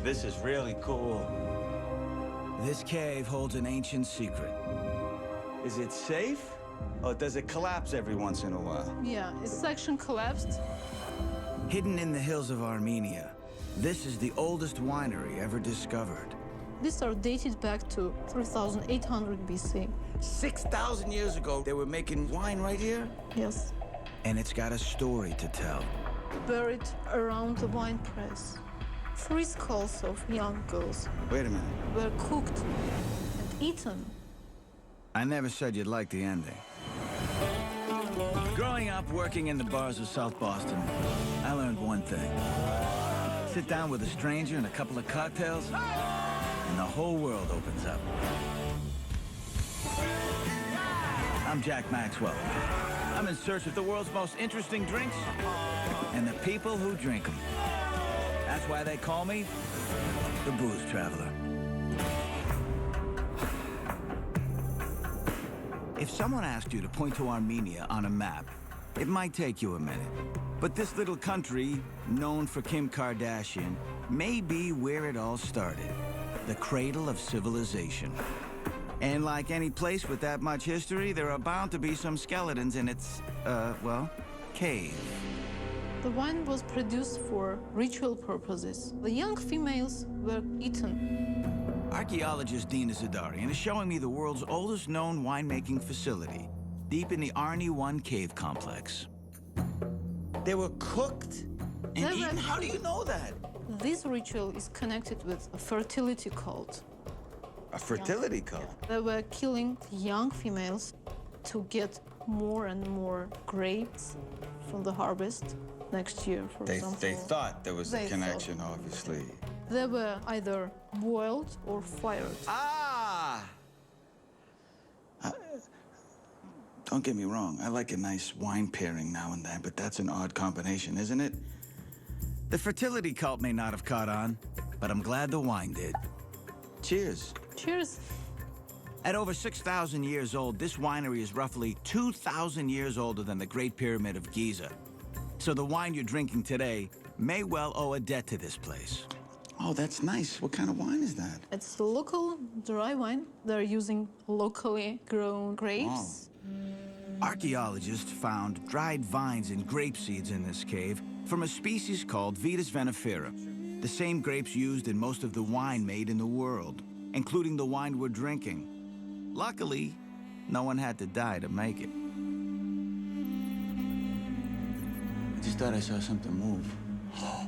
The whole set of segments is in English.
This is really cool. This cave holds an ancient secret. Is it safe? Or does it collapse every once in a while? Yeah, its section collapsed. Hidden in the hills of Armenia, this is the oldest winery ever discovered. These are dated back to 3800 BC. 6,000 years ago, they were making wine right here? Yes. And it's got a story to tell. Buried around the wine press, 3 skulls of young girls Wait a minute. were cooked and eaten. I never said you'd like the ending. Growing up working in the bars of South Boston, I learned one thing. Sit down with a stranger and a couple of cocktails, and the whole world opens up. I'm Jack Maxwell. I'm in search of the world's most interesting drinks and the people who drink them. That's why they call me the Booze Traveler. If someone asked you to point to Armenia on a map, it might take you a minute. But this little country, known for Kim Kardashian, may be where it all started. The cradle of civilization. And like any place with that much history, there are bound to be some skeletons in its, well, cave. The wine was produced for ritual purposes. The young females were eaten. Archaeologist Dina Zadarian is showing me the world's oldest known winemaking facility, deep in the Arni 1 cave complex. They were cooked and eaten? How do you know that? This ritual is connected with a fertility cult. A fertility cult? Yeah. They were killing young females to get more and more grapes from the harvest next year, for example. They thought there was a connection, obviously. They were either boiled or fired. Ah! Don't get me wrong, I like a nice wine pairing now and then, but that's an odd combination, isn't it? The fertility cult may not have caught on, but I'm glad the wine did. Cheers. Cheers. At over 6,000 years old, this winery is roughly 2,000 years older than the Great Pyramid of Giza. So the wine you're drinking today may well owe a debt to this place. Oh, that's nice. What kind of wine is that? It's local dry wine. They're using locally grown grapes. Archaeologists found dried vines and grape seeds in this cave from a species called Vitis vinifera, the same grapes used in most of the wine made in the world, including the wine we're drinking. Luckily, no one had to die to make it. I just thought I saw something move.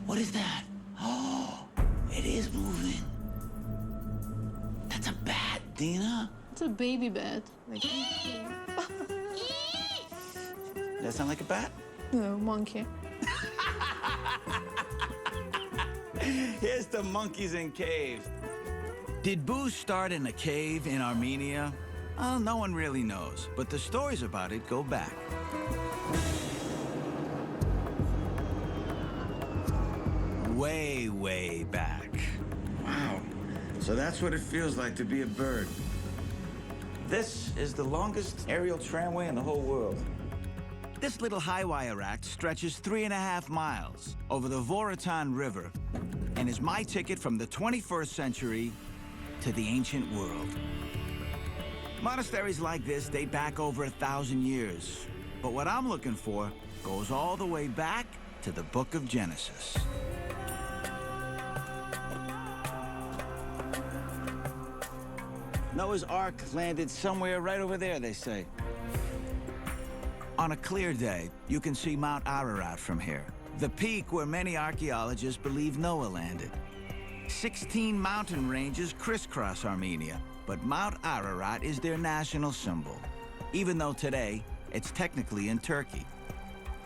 What is that? Oh, it is moving. That's a bat, Dina. It's a baby bat. That sound like a bat? No, monkey. Here's the monkeys in cave. Did booze start in a cave in Armenia? Well, no one really knows, but the stories about it go back. Way, way back. Wow. So that's what it feels like to be a bird. This is the longest aerial tramway in the whole world. This little high-wire act stretches 3.5 miles over the Voratan River and is my ticket from the 21st century to the ancient world. Monasteries like this date back over 1,000 years, but what I'm looking for goes all the way back to the Book of Genesis. Noah's Ark landed somewhere right over there, they say. On a clear day, you can see Mount Ararat from here, the peak where many archaeologists believe Noah landed. 16 mountain ranges crisscross Armenia, but Mount Ararat is their national symbol, even though today it's technically in Turkey.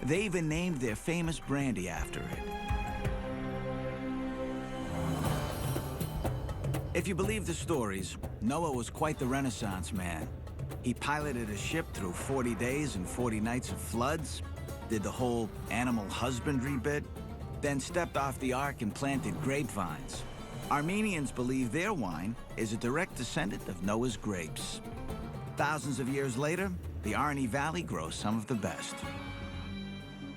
They even named their famous brandy after it. If you believe the stories, Noah was quite the Renaissance man. He piloted a ship through 40 days and 40 nights of floods, did the whole animal husbandry bit, then stepped off the ark and planted grapevines. Armenians believe their wine is a direct descendant of Noah's grapes. Thousands of years later, the Arni Valley grows some of the best.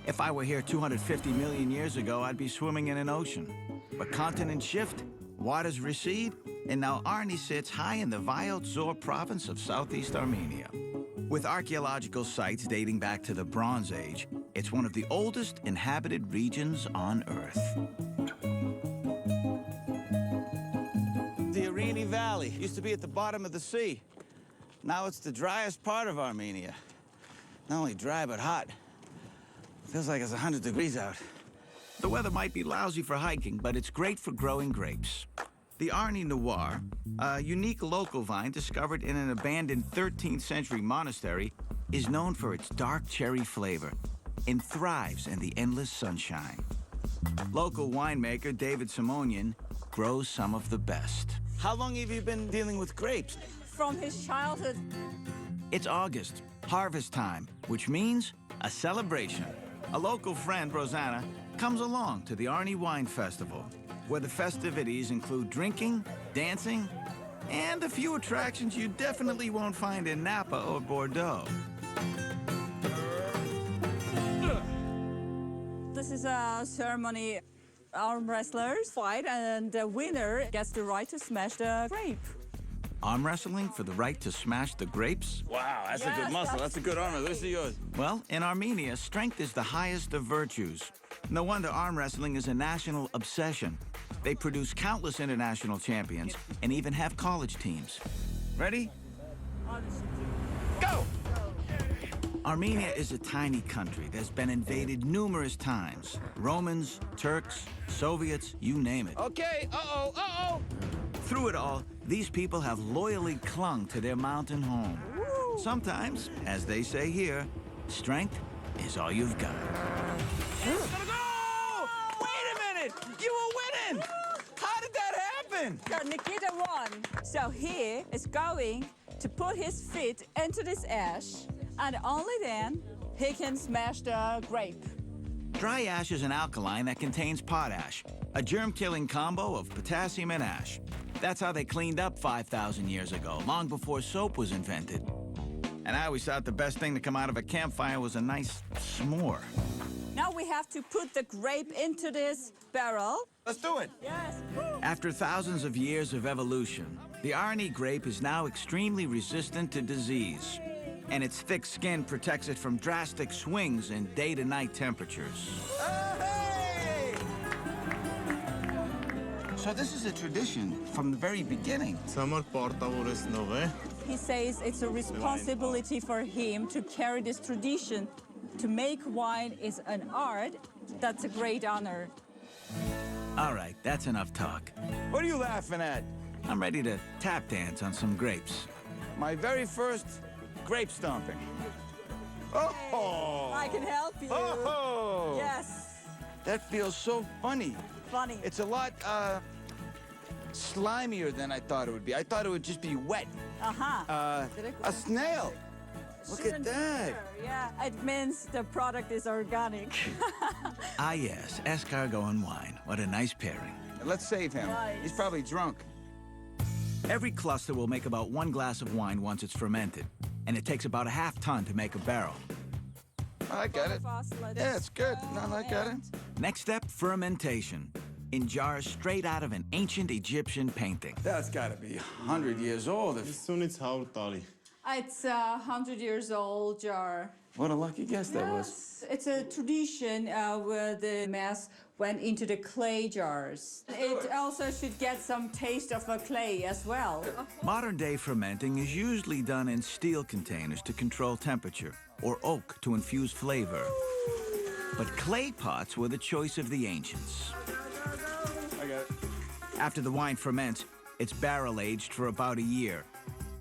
If I were here 250 million years ago, I'd be swimming in an ocean. But continents shift, waters recede, and now Arni sits high in the Vayot Zor province of southeast Armenia. With archaeological sites dating back to the Bronze Age, it's one of the oldest inhabited regions on Earth. The Armenian Valley used to be at the bottom of the sea. Now it's the driest part of Armenia. Not only dry, but hot. Feels like it's 100 degrees out. The weather might be lousy for hiking, but it's great for growing grapes. The Arni Noir, a unique local vine discovered in an abandoned 13th century monastery, is known for its dark cherry flavor and thrives in the endless sunshine. Local winemaker David Simonian grows some of the best. How long have you been dealing with grapes? From his childhood. It's August, harvest time, which means a celebration. A local friend, Rosanna, comes along to the Arni Wine Festival, where the festivities include drinking, dancing, and a few attractions you definitely won't find in Napa or Bordeaux. This is a ceremony. Arm wrestlers fight, and the winner gets the right to smash the grape. Arm wrestling for the right to smash the grapes? Wow, that's a good Yes, muscle. That's a good armor. This is yours. Well, in Armenia, strength is the highest of virtues. No wonder arm wrestling is a national obsession. They produce countless international champions and even have college teams. Ready? Go! Armenia is a tiny country that's been invaded numerous times. Romans, Turks, Soviets, you name it. Okay, uh-oh. Through it all, these people have loyally clung to their mountain home. Sometimes, as they say here, strength is all you've got. Gotta go! Wait a minute! You were winning! How did that happen? So Nikita won. So he is going to put his feet into this ash, and only then he can smash the grape. Dry ash is an alkaline that contains potash, a germ-killing combo of potassium and ash. That's how they cleaned up 5,000 years ago, long before soap was invented. And I always thought the best thing to come out of a campfire was a nice s'more. Now we have to put the grape into this barrel. Let's do it. Yes. After thousands of years of evolution, the Arni grape is now extremely resistant to disease, and its thick skin protects it from drastic swings in day to night temperatures. Hey! So this is a tradition from the very beginning. He says it's a responsibility for him to carry this tradition. To make wine is an art. That's a great honor. All right, that's enough talk. What are you laughing at? I'm ready to tap dance on some grapes. My very first grape stomping. Oh! I can help you. Oh! Yes. That feels so funny. Funny. It's a lot slimier than I thought it would be. I thought it would just be wet. A snail. Look at that. Yeah, it means the product is organic. Ah yes, escargot and wine. What a nice pairing. Let's save him. Nice. He's probably drunk. Every cluster will make about 1 glass of wine once it's fermented, and it takes about a half ton to make a barrel. I got it. Yeah, it's good. No, I got it. Next step, fermentation. In jars straight out of an ancient Egyptian painting. That's got to be 100 years old. It's a 100 years old jar. What a lucky guess that was. It's a tradition where the mass went into the clay jars. It also should get some taste of a clay as well. Modern-day fermenting is usually done in steel containers to control temperature, or oak to infuse flavor. But clay pots were the choice of the ancients. I got it. After the wine ferments, it's barrel-aged for about a year.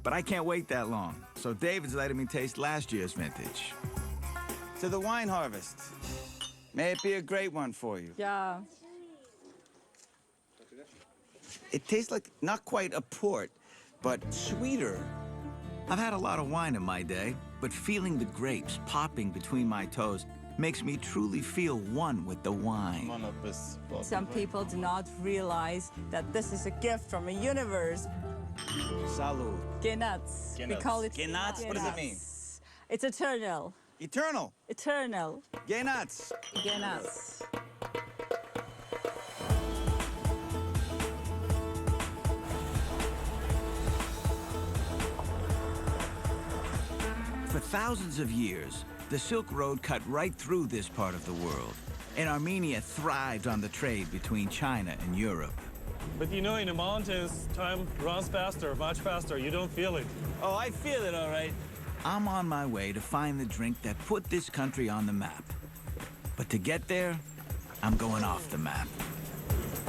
But I can't wait that long, so David's letting me taste last year's vintage. To the wine harvest. May it be a great one for you. Yeah. It tastes like not quite a port, but sweeter. I've had a lot of wine in my day, but feeling the grapes popping between my toes makes me truly feel one with the wine. Some people do not realize that this is a gift from a universe. Salud. Genats. We call it Genats? What does it mean? It's eternal. Eternal. Eternal. Genats. Genats. For thousands of years, the Silk Road cut right through this part of the world, and Armenia thrived on the trade between China and Europe. But you know, in the mountains, time runs faster, much faster. You don't feel it. Oh, I feel it, all right. I'm on my way to find the drink that put this country on the map. But to get there, I'm going off the map.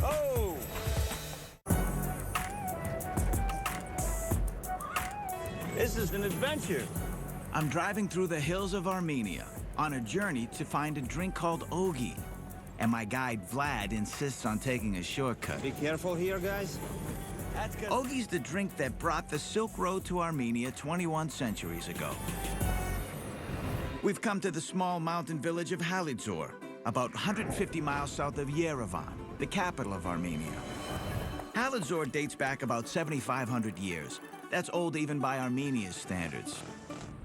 Oh! This is an adventure. I'm driving through the hills of Armenia on a journey to find a drink called ogi. And my guide Vlad insists on taking a shortcut. Be careful here, guys. That's good. Ogi's the drink that brought the Silk Road to Armenia 21 centuries ago. We've come to the small mountain village of Halidzor, about 150 miles south of Yerevan, the capital of Armenia. Halidzor dates back about 7,500 years. That's old even by Armenia's standards.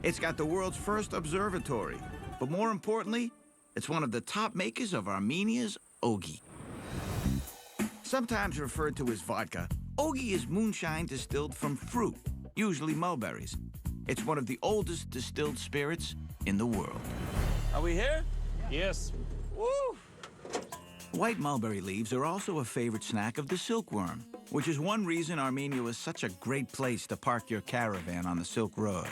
It's got the world's first observatory, but more importantly, it's one of the top makers of Armenia's ogi. Sometimes referred to as vodka, ogi is moonshine distilled from fruit, usually mulberries. It's one of the oldest distilled spirits in the world. Are we here? Yes. Woo! White mulberry leaves are also a favorite snack of the silkworm, which is one reason Armenia was such a great place to park your caravan on the Silk Road.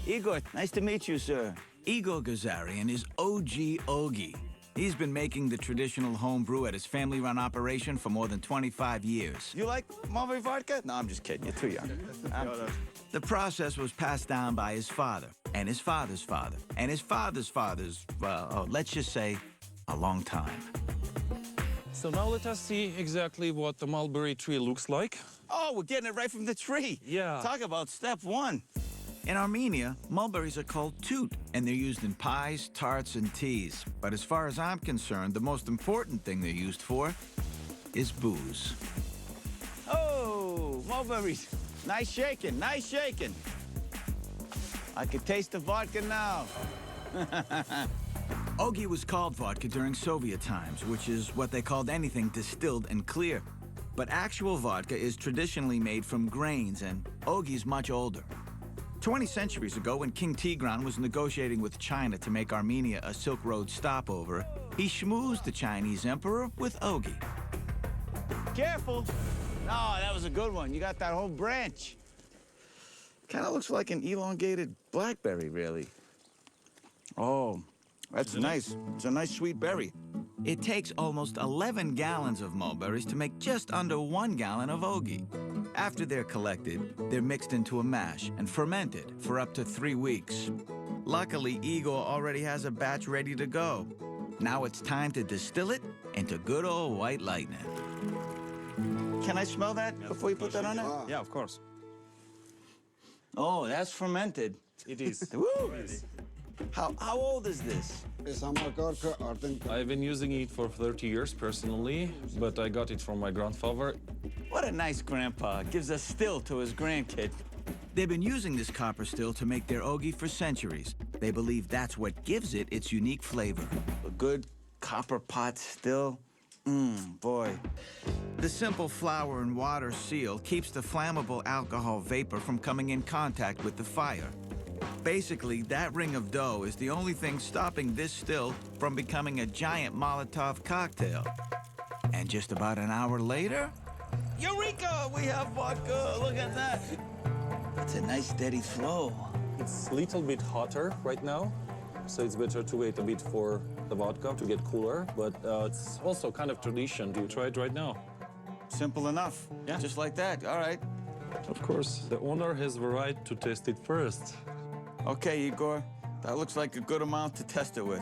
Igor, nice to meet you, sir. Igor Grigoryan is OG Ogi. He's been making the traditional home brew at his family-run operation for more than 25 years. You like mulberry vodka? No, I'm just kidding. You're too young. The process was passed down by his father, and his father's father, and his father's father's, well, let's just say, a long time. So now let us see exactly what the mulberry tree looks like. Oh, we're getting it right from the tree. Yeah. Talk about step one. In Armenia, mulberries are called tut, and they're used in pies, tarts, and teas. But as far as I'm concerned, the most important thing they're used for is booze. Oh, mulberries. Nice shaking, nice shaking. I can taste the vodka now. Ogi was called vodka during Soviet times, which is what they called anything distilled and clear. But actual vodka is traditionally made from grains, and ogi's much older. 20 centuries ago, when King Tigran was negotiating with China to make Armenia a Silk Road stopover, he schmoozed the Chinese emperor with ogi. Careful. No, that was a good one. You got that whole branch. Kind of looks like an elongated blackberry, really. Oh, that's nice. It's a nice sweet berry. It takes almost 11 gallons of mulberries to make just under 1 gallon of ogi. After they're collected, they're mixed into a mash and fermented for up to 3 weeks. Luckily, Igor already has a batch ready to go. Now it's time to distill it into good old white lightning. Can I smell that before you put that on there? Yeah, of course. Oh, that's fermented. It is. Woo! How old is this? I've been using it for 30 years personally, but I got it from my grandfather. What a nice grandpa. Gives a still to his grandkid. They've been using this copper still to make their ogi for centuries. They believe that's what gives it its unique flavor. A good copper pot still. Boy. The simple flour and water seal keeps the flammable alcohol vapor from coming in contact with the fire. Basically, that ring of dough is the only thing stopping this still from becoming a giant Molotov cocktail. And just about an hour later, Eureka! We have vodka. Look at that. That's a nice steady flow. It's a little bit hotter right now, so it's better to wait a bit for the vodka to get cooler, but it's also kind of tradition. Do you try it right now? Simple enough. Yeah. Just like that. All right. Of course, the owner has the right to test it first. Okay, Igor. That looks like a good amount to test it with.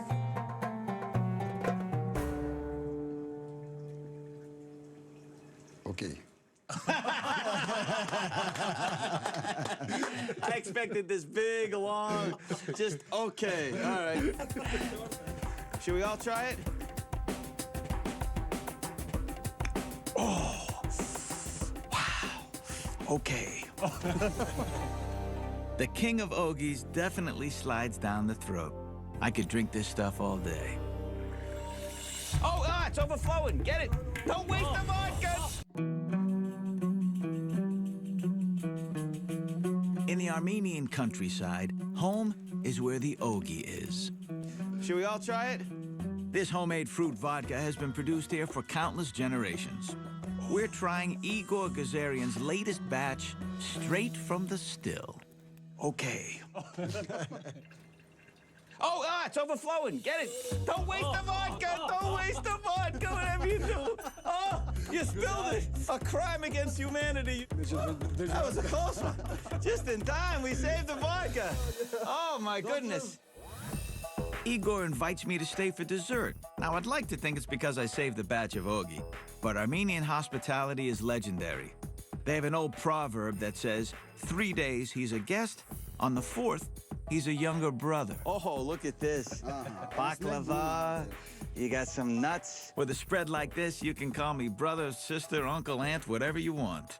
Okay. I expected this big, long, just okay. All right. Should we all try it? Oh, wow. Okay. the king of ogies definitely slides down the throat. I could drink this stuff all day. Oh, it's overflowing. Get it. Don't waste the vodka. In the Armenian countryside, home is where the Ogi is. Should we all try it? This homemade fruit vodka has been produced here for countless generations. We're trying Igor Grigoryan's latest batch straight from the still. Okay. It's overflowing. Get it. Don't waste the vodka. Don't waste the vodka, whatever you do. Oh, you spilled it. A crime against humanity. That was a close one. Just in time, we saved the vodka. Oh, my goodness. Igor invites me to stay for dessert. Now, I'd like to think it's because I saved the batch of Ogi, but Armenian hospitality is legendary. They have an old proverb that says, 3 days he's a guest, on the 4th, he's a younger brother. Oh, look at this. Baklava. You got some nuts. With a spread like this, you can call me brother, sister, uncle, aunt, whatever you want.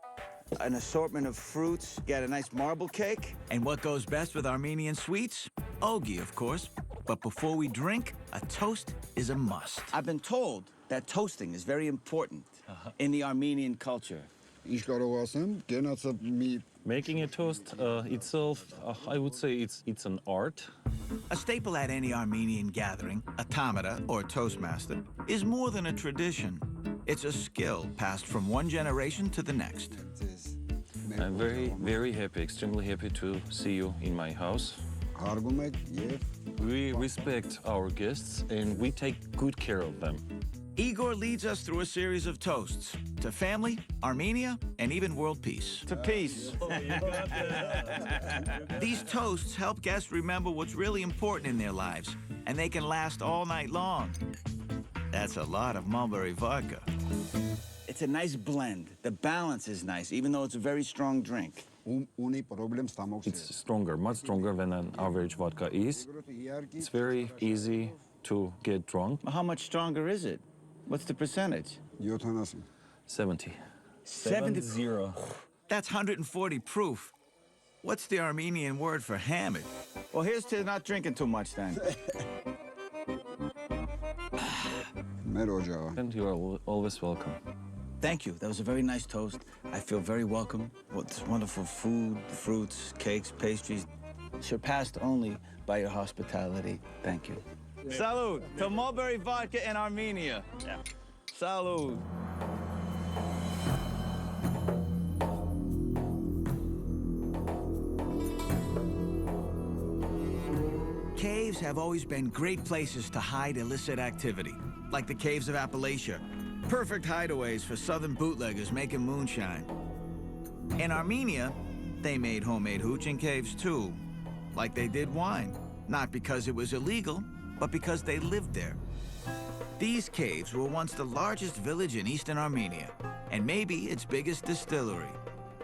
An assortment of fruits. Got a nice marble cake. And what goes best with Armenian sweets? Ogi, of course. But before we drink, a toast is a must. I've been told that toasting is very important in the Armenian culture. Making a toast itself, I would say it's an art. A staple at any Armenian gathering, a tamada or toastmaster, is more than a tradition. It's a skill passed from one generation to the next. I'm very, very happy, extremely happy to see you in my house. We respect our guests and we take good care of them. Igor leads us through a series of toasts to family, Armenia, and even world peace. To peace. These toasts help guests remember what's really important in their lives, and they can last all night long. That's a lot of mulberry vodka. It's a nice blend. The balance is nice, even though it's a very strong drink. It's stronger, much stronger than an average vodka is. It's very easy to get drunk. How much stronger is it? What's the percentage? 70. 70. That's 140 proof. What's the Armenian word for hammered? Well, here's to not drinking too much then. And you are always welcome. Thank you. That was a very nice toast. I feel very welcome. What's wonderful food, fruits, cakes, pastries, surpassed only by your hospitality. Thank you. Salud to mulberry vodka in Armenia. Yeah. Salud. Caves have always been great places to hide illicit activity, like the caves of Appalachia. Perfect hideaways for southern bootleggers making moonshine. In Armenia, they made homemade hooch in caves too, like they did wine. Not because it was illegal, but because they lived there. These caves were once the largest village in eastern Armenia, and maybe its biggest distillery.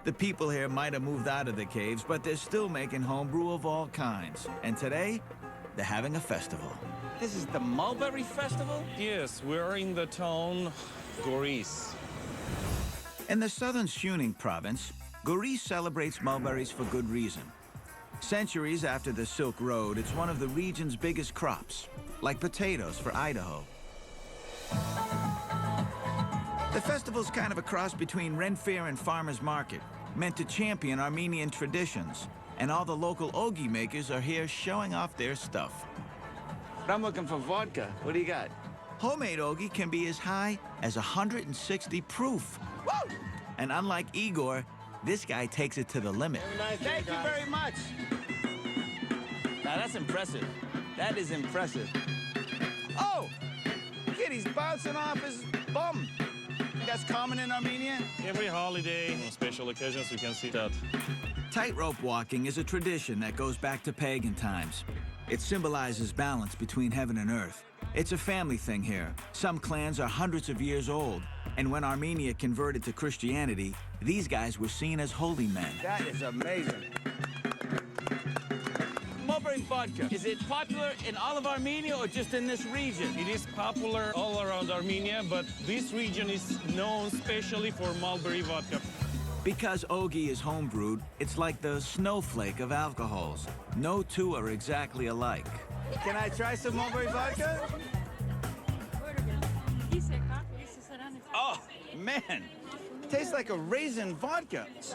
The people here might have moved out of the caves, but they're still making homebrew of all kinds. And today, they're having a festival. This is the Mulberry Festival? Yes, we're in the town Goris. In the southern Shuning province, Goris celebrates mulberries for good reason. Centuries after the Silk Road, it's one of the region's biggest crops, like potatoes for Idaho. The festival's kind of a cross between Ren Fair and Farmer's Market, meant to champion Armenian traditions, and all the local Ogi makers are here showing off their stuff. I'm looking for vodka. What do you got? Homemade Ogi can be as high as 160 proof. Woo! And unlike Igor, this guy takes it to the limit. Thank you very much. Now, that's impressive. That is impressive. Oh! Kid, he's bouncing off his bum. That's common in Armenia? Every holiday, on special occasions, you can see that. Tightrope walking is a tradition that goes back to pagan times. It symbolizes balance between heaven and earth. It's a family thing here. Some clans are hundreds of years old, and when Armenia converted to Christianity, these guys were seen as holy men. That is amazing. Mulberry vodka, is it popular in all of Armenia or just in this region? It is popular all around Armenia, but this region is known specially for mulberry vodka. Because Ogi is homebrewed, it's like the snowflake of alcohols. No two are exactly alike. Can I try some mulberry vodka? Oh, man. Tastes like a raisin vodka. It's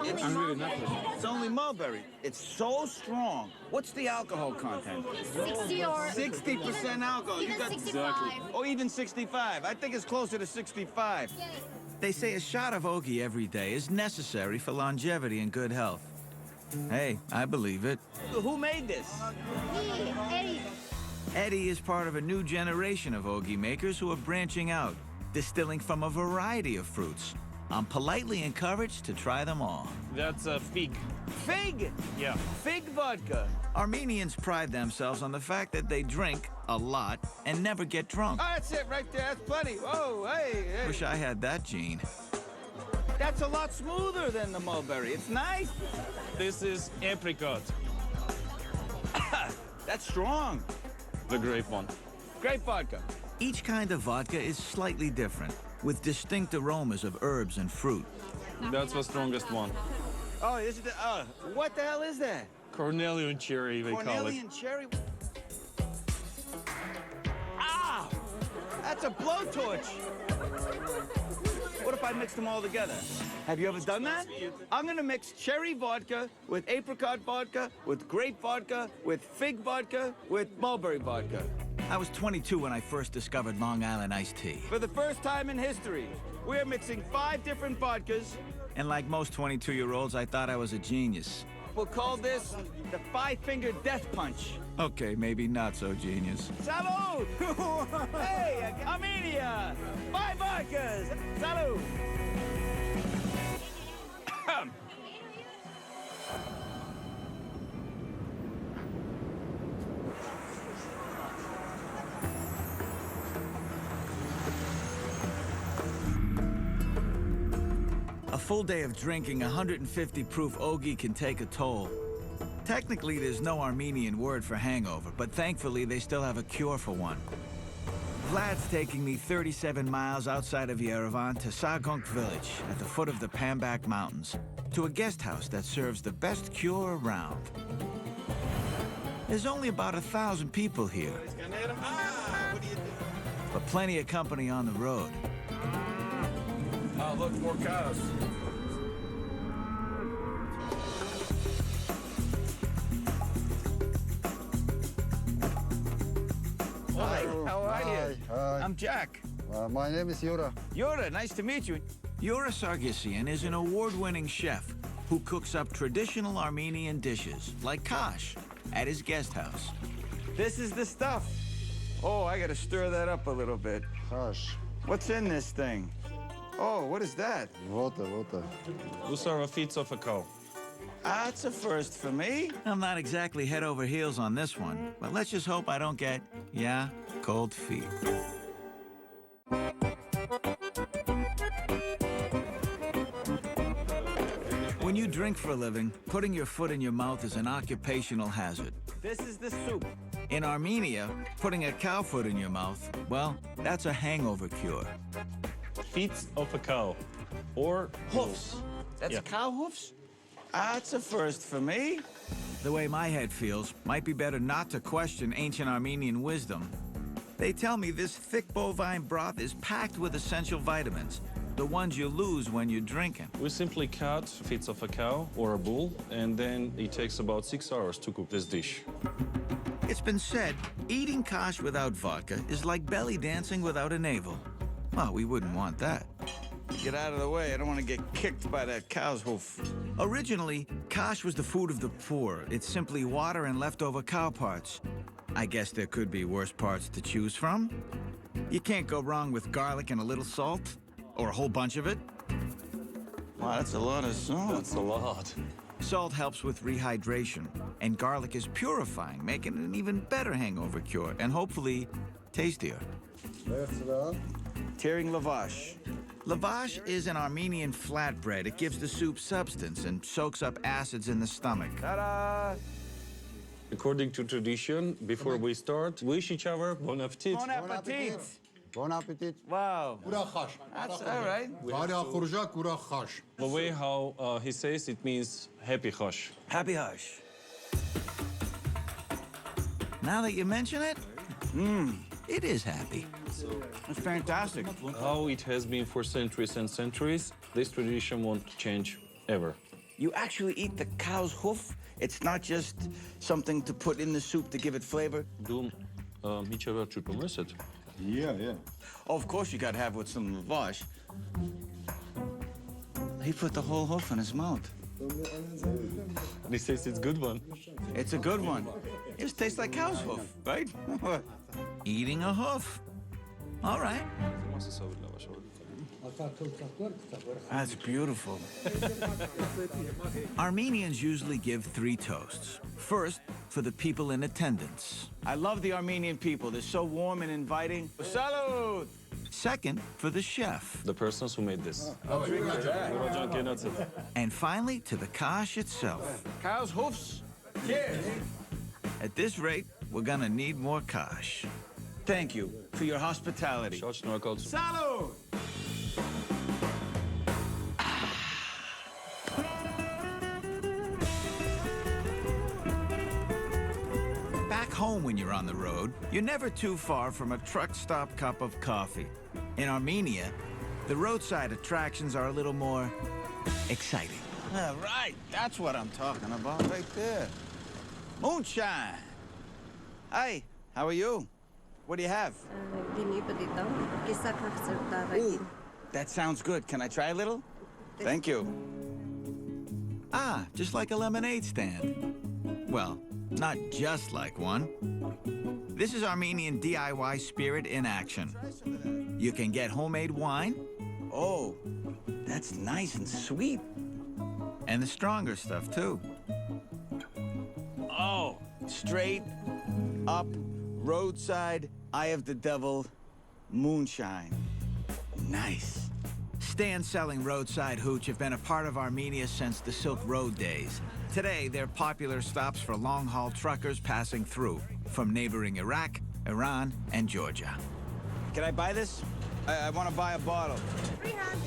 only mulberry. It's so strong. What's the alcohol content? 60 or 60% alcohol. even 65. Oh, even 65. I think it's closer to 65. They say a shot of ogi every day is necessary for longevity and good health. Hey, I believe it. Who made this? Me, Eddie. Eddie is part of a new generation of ogi makers who are branching out, distilling from a variety of fruits. I'm politely encouraged to try them all. That's a fig. Fig! Yeah. Fig vodka. Armenians pride themselves on the fact that they drink a lot and never get drunk. Oh, that's it right there. That's plenty. Whoa, hey, hey. Wish I had that gene. That's a lot smoother than the mulberry. It's nice. This is apricot, That's strong. the grape one. Grape vodka. Each kind of vodka is slightly different, with distinct aromas of herbs and fruit. That's the strongest one. Oh, is it? What the hell is that? Cornelian cherry, they call it. Cornelian cherry. Ah! That's a blowtorch. What if I mixed them all together? Have you ever done that? I'm gonna mix cherry vodka with apricot vodka, with grape vodka, with fig vodka, with mulberry vodka. I was 22 when I first discovered Long Island iced tea. For the first time in history, we're mixing 5 different vodkas. And like most 22-year-olds, I thought I was a genius. We'll call this the 5-finger death punch. Okay, maybe not so genius. Salud! Hey, Armenia! 5 vodkas! Salud! A full day of drinking 150 proof ogi can take a toll. Technically, there's no Armenian word for hangover, but thankfully they still have a cure for one. Vlad's taking me 37 miles outside of Yerevan to Sagonk village at the foot of the Pambak Mountains, to a guest house that serves the best cure around. There's only about 1,000 people here, but plenty of company on the road. Oh, look, more cows. Hi, how are you? Hi. I'm Jack. My name is Yura. Yura, nice to meet you. Yura Sargsyan is an award-winning chef who cooks up traditional Armenian dishes, like kash, at his guest house. This is the stuff. Oh, I gotta stir that up a little bit. Hush. What's in this thing? Oh, what is that? Water. Those are feet of a cow. That's a first for me. I'm not exactly head over heels on this one, but let's just hope I don't get, cold feet. When you drink for a living, putting your foot in your mouth is an occupational hazard. This is the soup. In Armenia, putting a cow foot in your mouth, well, that's a hangover cure. Feet of a cow. Or Hoofs. That's Yeah. cow hoofs? That's a first for me. The way my head feels, might be better not to question ancient Armenian wisdom. They tell me this thick bovine broth is packed with essential vitamins, the ones you lose when you're drinking. we simply cut feet of a cow or a bull, and then it takes about 6 hours to cook this dish. It's been said, eating kash without vodka is like belly dancing without a navel. Well, we wouldn't want that. Get out of the way. I don't want to get kicked by that cow's hoof. Originally, kash was the food of the poor. It's simply water and leftover cow parts. I guess there could be worse parts to choose from. You can't go wrong with garlic and a little salt, or a whole bunch of it. Wow, that's a lot of salt. That's a lot. Salt helps with rehydration, and garlic is purifying, making it an even better hangover cure, and hopefully tastier. Tearing lavash. Lavash is an Armenian flatbread. It gives the soup substance and soaks up acids in the stomach. Ta-da! According to tradition, before we start, wish each other bon appetit. Bon appetit. Bon appetit. Wow. Ուրախաշ։ That's all right. Բարեխորժակ ուրախաշ։ The way how he says it means happy chosh. Happy hush. Now that you mention it, it is happy. It's fantastic. How it has been for centuries and centuries, this tradition won't change ever. You actually eat the cow's hoof? It's not just something to put in the soup to give it flavor? Yeah. Oh, of course you gotta have with some lavash. He put the whole hoof in his mouth. He says it's good one. It's a good one. It just tastes like cow's hoof, right? Eating a hoof. All right. That's beautiful. Armenians usually give 3 toasts. First, for the people in attendance. I love the Armenian people. They're so warm and inviting. Salud! Second, for the chef. The persons who made this. And finally, to the kash itself. Cow's hoofs. Cheers. At this rate, we're gonna need more kash. Thank you for your hospitality. Salud! Back home when you're on the road, you're never too far from a truck stop cup of coffee. In Armenia, the roadside attractions are a little more exciting. All right, that's what I'm talking about right there. Moonshine. Hi, how are you? What do you have? Ooh, that sounds good. Can I try a little? Thank you. Ah, just like a lemonade stand. Well, not just like one. This is Armenian DIY spirit in action. You can get homemade wine. Oh, that's nice and sweet. And the stronger stuff, too. Oh, straight up, roadside, eye of the devil, moonshine. Nice. Stands selling roadside hooch have been a part of Armenia since the Silk Road days. Today, they're popular stops for long-haul truckers passing through from neighboring Iraq, Iran, and Georgia. Can I buy this? I want to buy a bottle. 300.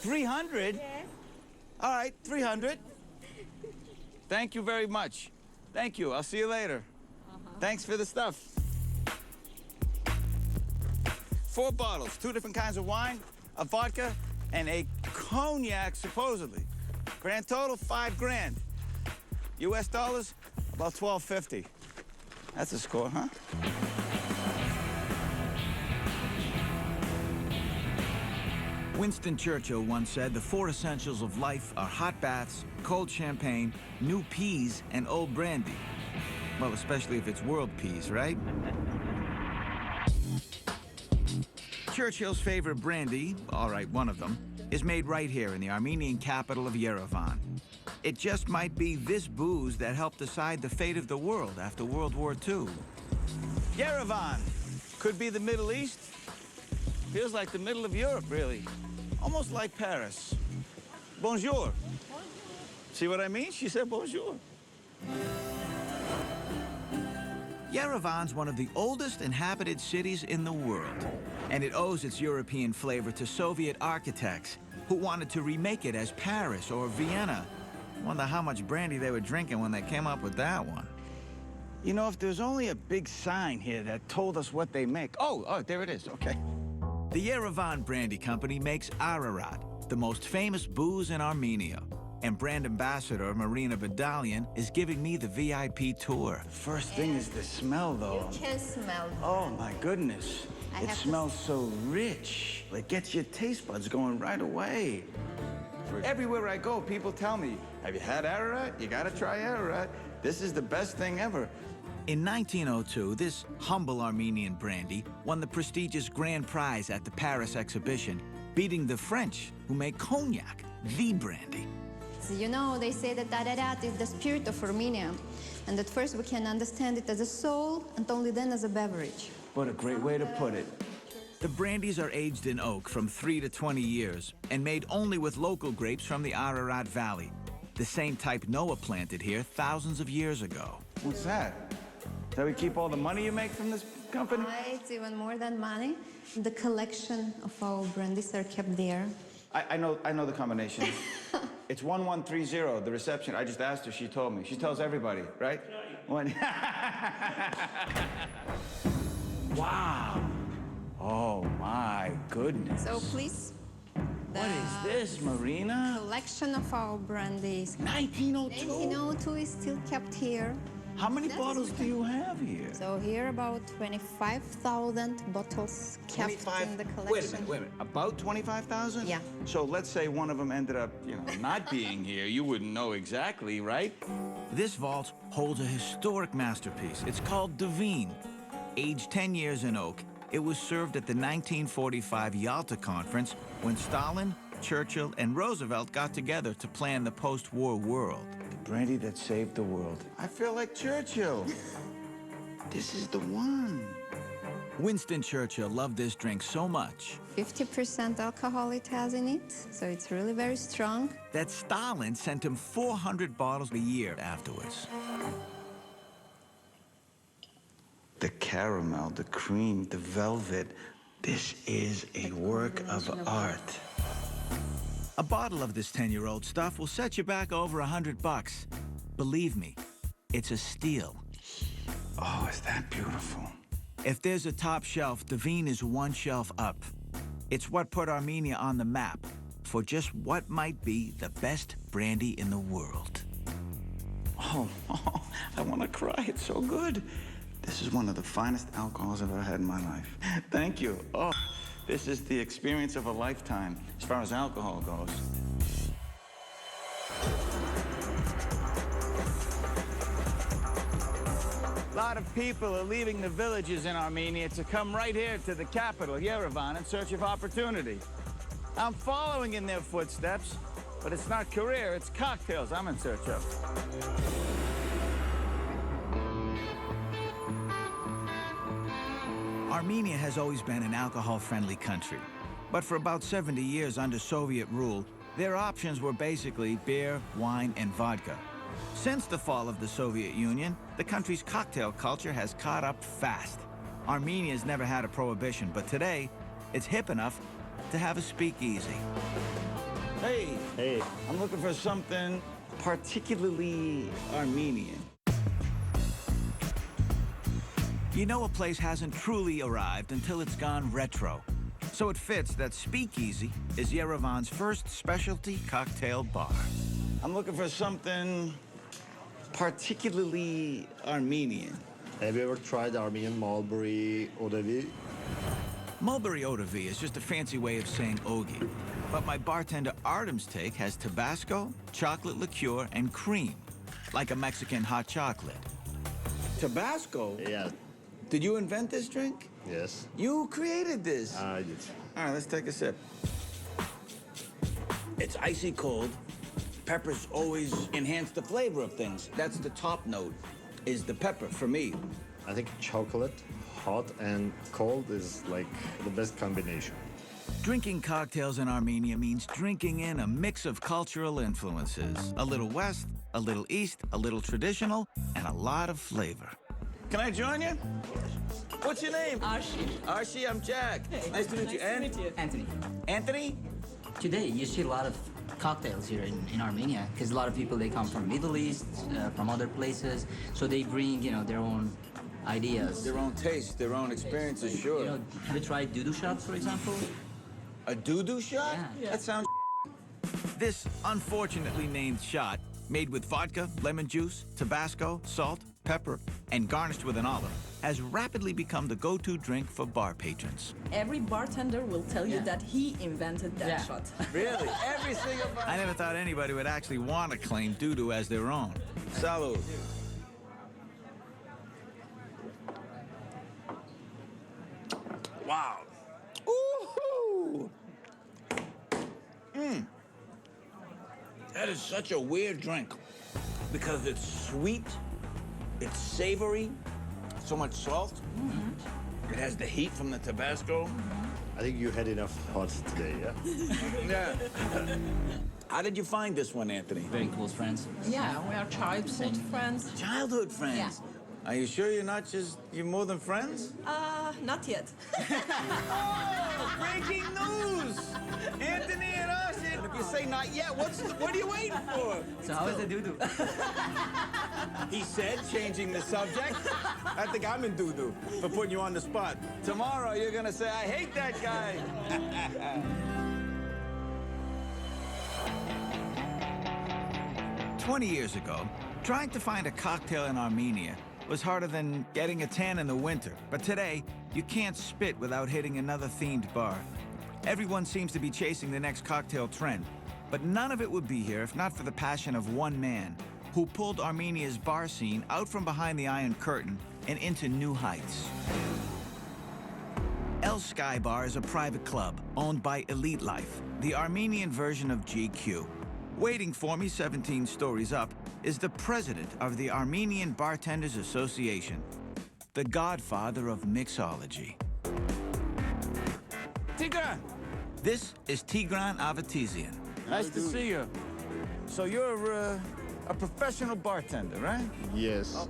300? Yes. All right, 300. Thank you very much. Thank you. I'll see you later. Thanks for the stuff. 4 bottles, 2 different kinds of wine, a vodka, and a cognac, supposedly. Grand total, $5 grand. US dollars, about $12.50. That's a score, huh? Winston Churchill once said the 4 essentials of life are hot baths, cold champagne, new peas, and old brandy. Well, especially if it's world peas, right? Churchill's favorite brandy, all right, one of them, is made right here in the Armenian capital of Yerevan. It just might be this booze that helped decide the fate of the world after World War II. Yerevan. Could be the Middle East. Feels like the middle of Europe, really. Almost like Paris. Bonjour. See what I mean? She said bonjour. Yerevan's one of the oldest inhabited cities in the world, and it owes its European flavor to Soviet architects who wanted to remake it as Paris or Vienna. Wonder how much brandy they were drinking when they came up with that one. You know, if there's only a big sign here that told us what they make. Oh, there it is, okay. The Yerevan Brandy Company makes Ararat, the most famous booze in Armenia. And brand ambassador Marina Badalian is giving me the VIP tour. First thing is the smell, though. You can smell. Oh, my goodness. I It have to smells so rich. It gets your taste buds going right away. Everywhere I go, people tell me, have you had Ararat? You gotta try Ararat. This is the best thing ever. In 1902, this humble Armenian brandy won the prestigious grand prize at the Paris exhibition, beating the French, who make cognac, the brandy. You know, they say that Ararat is the spirit of Armenia, and at first we can understand it as a soul, and only then as a beverage. What a great way to put it. The brandies are aged in oak from 3 to 20 years and made only with local grapes from the Ararat Valley, the same type Noah planted here thousands of years ago. What's that? That we keep all the money you make from this company? It's even more than money. The collection of our brandies are kept there. I know the combination. It's 1130, the reception. I just asked her, she told me. She tells everybody, right? Wow. goodness. So please. What is this, Marina? Collection of our brandies. 1902? 1902 is still kept here. How many bottles do you have here? So here about 25,000 bottles kept in the collection. Wait a minute. About 25,000? Yeah. So let's say one of them ended up, not being here. You wouldn't know exactly, right? This vault holds a historic masterpiece. It's called Divine. Aged 10 years in oak, it was served at the 1945 Yalta Conference when Stalin, Churchill, and Roosevelt got together to plan the post-war world. The brandy that saved the world. I feel like Churchill. This is the one. Winston Churchill loved this drink so much 50% alcohol it has in it, so it's really very strong. that Stalin sent him 400 bottles a year afterwards. The caramel, the cream, the velvet. This is a work of art. A bottle of this 10-year-old stuff will set you back over $100. Believe me, it's a steal. Oh, is that beautiful? If there's a top shelf, Divine is one shelf up. It's what put Armenia on the map for just what might be the best brandy in the world. Oh, I want to cry. It's so good. This is one of the finest alcohols I've ever had in my life. Thank you. Oh, this is the experience of a lifetime as far as alcohol goes. A lot of people are leaving the villages in Armenia to come right here to the capital, Yerevan, in search of opportunity. I'm following in their footsteps, but it's not career, it's cocktails I'm in search of. Armenia has always been an alcohol-friendly country. But for about 70 years under Soviet rule, their options were basically beer, wine, and vodka. Since the fall of the Soviet Union, the country's cocktail culture has caught up fast. Armenia's never had a prohibition, but today, it's hip enough to have a speakeasy. Hey, Hey, I'm looking for something particularly Armenian. You know a place hasn't truly arrived until it's gone retro. So it fits that Speakeasy is Yerevan's first specialty cocktail bar. I'm looking for something particularly Armenian. have you ever tried Armenian mulberry odevi? Mulberry eau de vie is just a fancy way of saying ogi. But my bartender Artem's take has Tabasco, chocolate liqueur, and cream, like a Mexican hot chocolate. Tabasco? Yeah, Did you invent this drink? yes, You created this. I did. All right, let's take a sip. It's icy cold. Peppers always enhance the flavor of things. That's the top note, is the pepper for me. I think chocolate, hot and cold is like the best combination. Drinking cocktails in Armenia means drinking in a mix of cultural influences. A little West, a little East, a little traditional, and a lot of flavor. Can I join you? What's your name? Archie. Archie, I'm Jack. Nice to meet you. And Anthony. Anthony? Today, you see a lot of cocktails here in Armenia because a lot of people, they come from Middle East, from other places, so they bring, their own ideas. Their own taste, their own experiences, sure. Have you tried doodoo shots, for example? A doo-doo shot? Yeah. That sounds... This unfortunately named shot, made with vodka, lemon juice, Tabasco, salt, pepper, and garnished with an olive, has rapidly become the go-to drink for bar patrons. Every bartender will tell you Yeah. that he invented that Yeah. shot. Really? Every single... I never thought anybody would actually want to claim doo-doo as their own. Salud. Wow. Ooh. That is such a weird drink because it's sweet, it's savory, so much salt. It has the heat from the Tabasco. I think you had enough hot today, yeah? Yeah. How did you find this one, Anthony? Very close friends. Yeah, we are childhood friends. Childhood friends. Yeah. Are you sure you're more than friends? Not yet. Oh, breaking news! Anthony and us. And if you say not yet, what are you waiting for? So how is the doo-doo? He said, changing the subject. I think I'm in doo-doo for putting you on the spot. Tomorrow, you're gonna say, I hate that guy. 20 years ago, trying to find a cocktail in Armenia was harder than getting a tan in the winter. But today, you can't spit without hitting another themed bar. Everyone seems to be chasing the next cocktail trend, but none of it would be here if not for the passion of one man who pulled Armenia's bar scene out from behind the Iron Curtain and into new heights. El Sky Bar is a private club owned by Elite Life, the Armenian version of GQ. Waiting for me 17 stories up is the president of the Armenian Bartenders Association, the godfather of mixology. Tigran! This is Tigran Avatizian. Nice to see you. So you're a professional bartender, right? Yes.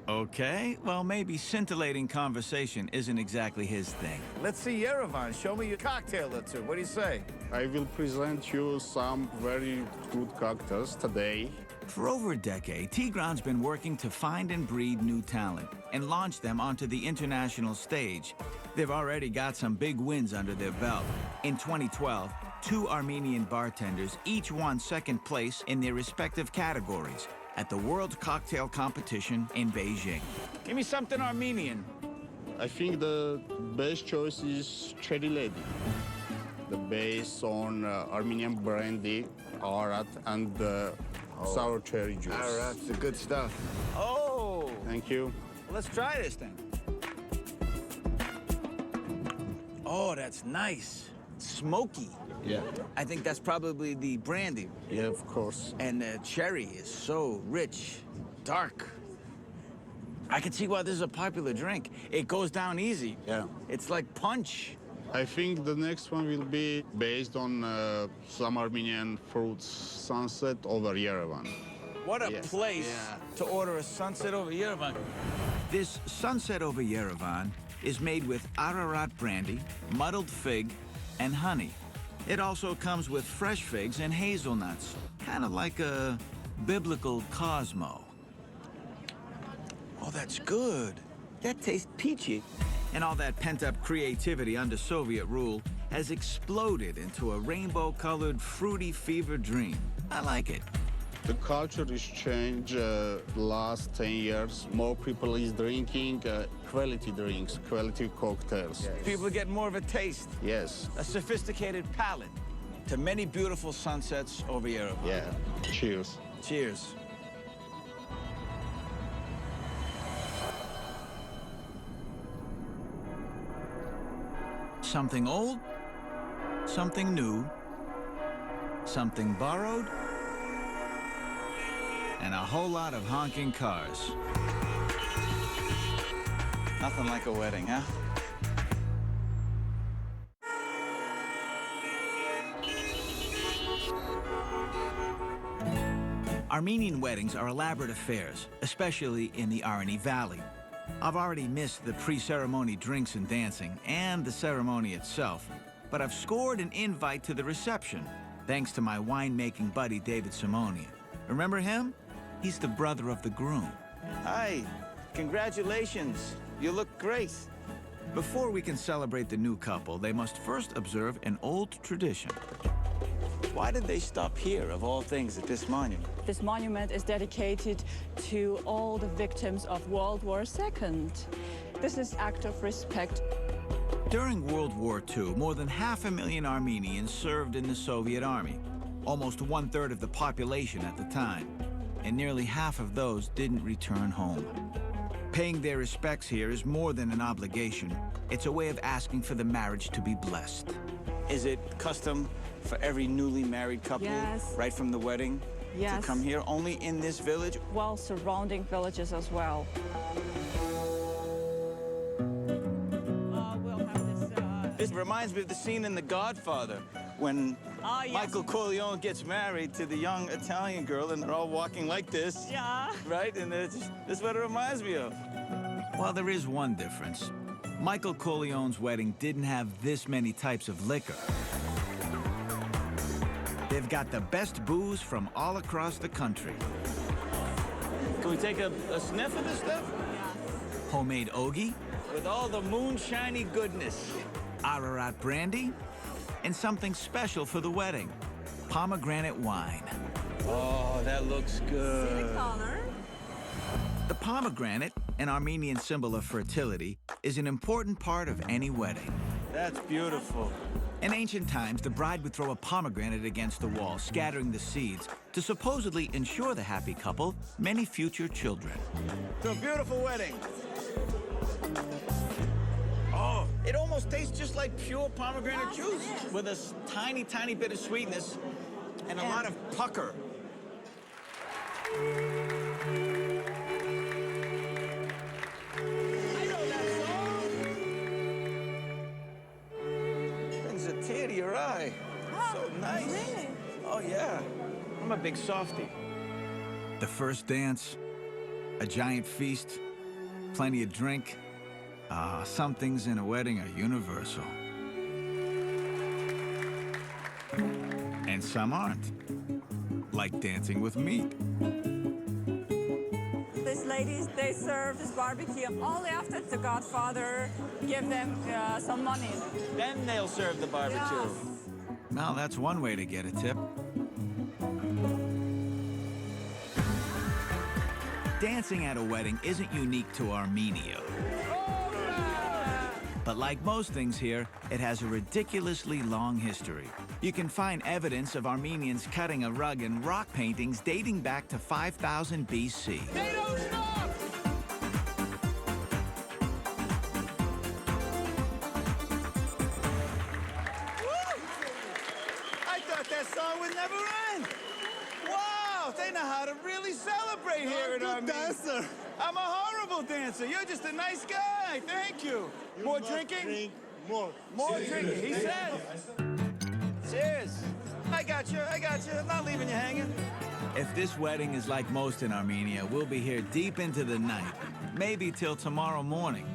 Okay, well, maybe scintillating conversation isn't exactly his thing. Let's see Yerevan. Show me your cocktail or two. What do you say? I will present you some very good cocktails today. For over a decade, Tigran's been working to find and breed new talent and launch them onto the international stage. They've already got some big wins under their belt. In 2012, 2 Armenian bartenders each won second place in their respective categories at the World Cocktail Competition in Beijing. Give me something Armenian. I think the best choice is Cherry Lady. The base on Armenian brandy, arat, and sour cherry juice. Arat's the good stuff. Oh! Thank you. Let's try this then. Oh, that's nice. Smoky. Yeah. I think that's probably the brandy. Yeah, of course. And the cherry is so rich, dark. I can see why this is a popular drink. It goes down easy. Yeah. It's like punch. I think the next one will be based on some Armenian fruits, sunset over Yerevan. What a Yes. place Yeah. to order a sunset over Yerevan. This Sunset over Yerevan is made with Ararat brandy, muddled fig, and honey. It also comes with fresh figs and hazelnuts, kind of like a biblical Cosmo. Oh, that's good. That tastes peachy. And all that pent-up creativity under Soviet rule has exploded into a rainbow-colored, fruity fever dream. I like it. The culture is changed last 10 years. More people is drinking quality drinks, quality cocktails. People get more of a taste, Yes. a sophisticated palate to many beautiful sunsets over Yerevan. Yeah. Cheers. Cheers. Something old, something new, something borrowed, and a whole lot of honking cars. Nothing like a wedding, huh? Armenian weddings are elaborate affairs, especially in the Arni Valley. I've already missed the pre-ceremony drinks and dancing, and the ceremony itself, but I've scored an invite to the reception, thanks to my winemaking buddy David Simonian. Remember him? He's the brother of the groom. Hi, congratulations. You look great. Before we can celebrate the new couple, they must first observe an old tradition. Why did they stop here, of all things, at this monument? This monument is dedicated to all the victims of World War II. This is act of respect. During World War II, more than 500,000 Armenians served in the Soviet Army, almost 1/3 of the population at the time, and nearly half of those didn't return home. Paying their respects here is more than an obligation. It's a way of asking for the marriage to be blessed. Is it custom for every newly married couple, Yes. right from the wedding, Yes. to come here only in this village? Well, surrounding villages as well. This reminds me of the scene in The Godfather when Oh, yes. Michael Corleone gets married to the young Italian girl, and they're all walking like this. Yeah. Right? And that's what it reminds me of. Well, there is one difference. Michael Corleone's wedding didn't have this many types of liquor. They've got the best booze from all across the country. Can we take a sniff of this stuff? Homemade ogie, With all the moonshiny goodness. Ararat brandy, and something special for the wedding, pomegranate wine. Oh, that looks good. See the color? The pomegranate, an Armenian symbol of fertility, is an important part of any wedding. That's beautiful. In ancient times, the bride would throw a pomegranate against the wall, scattering the seeds, to supposedly ensure the happy couple many future children. It's a beautiful wedding. Oh, it almost tastes just like pure pomegranate juice with a tiny, tiny bit of sweetness and a lot of pucker. I know that song. Brings a tear to your eye. So nice. Really? Oh, yeah. I'm a big softie. The first dance, a giant feast, plenty of drink. Some things in a wedding are universal. And some aren't. Like dancing with meat. These ladies, they serve this barbecue only after the godfather give them some money. Then they'll serve the barbecue. Yes. Well, that's one way to get a tip. Dancing at a wedding isn't unique to Armenia. But like most things here, it has a ridiculously long history. You can find evidence of Armenians cutting a rug in rock paintings dating back to 5000 BC. They don't stop! Woo! I thought that song would never end. Wow, they know how to really celebrate here in Armenia. dancer. I'm a horrible dancer. You're just a nice guy. Thank you. More drinking? Drink more. More drinking, he said. Cheers. I got you. I'm not leaving you hanging. If this wedding is like most in Armenia, we'll be here deep into the night, maybe till tomorrow morning.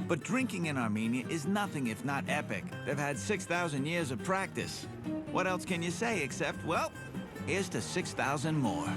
But drinking in Armenia is nothing if not epic. They've had 6,000 years of practice. What else can you say except, well, here's to 6,000 more.